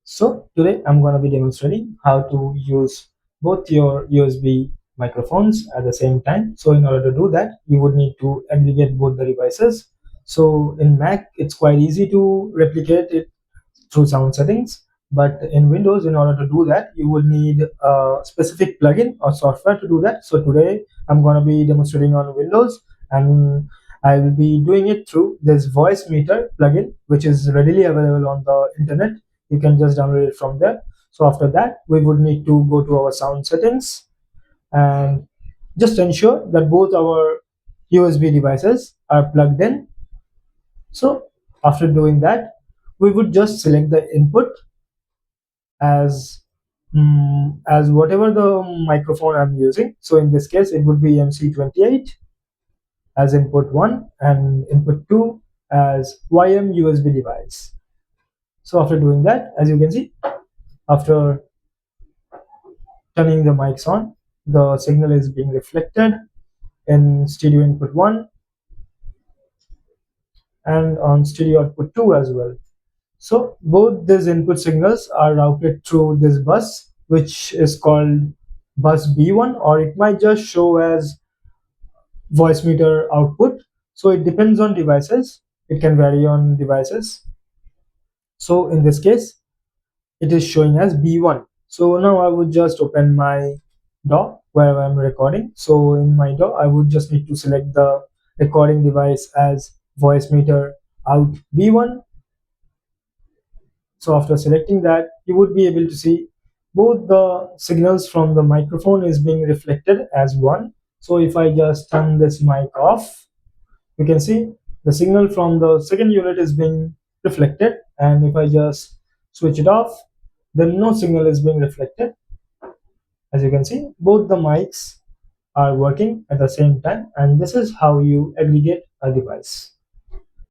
So today I'm going to be demonstrating how to use both your USB microphones at the same time. So in order to do that, you would need to aggregate both the devices. So in Mac, it's quite easy to replicate it through sound settings. But in Windows, in order to do that, you would need a specific plugin or software to do that. So today I'm going to be demonstrating on Windows, and I will be doing it through this VoiceMeeter plugin, which is readily available on the internet. You can just download it from there. So after that, we would need to go to our sound settings and just ensure that both our USB devices are plugged in. So after doing that, we would just select the input as as whatever the microphone I'm using. So in this case, it would be MC28 as input 1 and input 2 as YM USB device. So after doing that, as you can see, after turning the mics on, the signal is being reflected in stereo input 1 and on stereo output 2 as well. So both these input signals are routed through this bus, which is called bus B1, or it might just show as voice meter output. So it depends on devices. It can vary on devices. So in this case, it is showing as B1. So now I would just open my DAW where I'm recording. So in my DAW, I would just need to select the recording device as voice meter out B1. So after selecting that, you would be able to see both the signals from the microphone is being reflected as one. So if I just turn this mic off, you can see the signal from the second unit is being reflected. And if I just switch it off, then no signal is being reflected. As you can see, both the mics are working at the same time. And this is how you aggregate a device.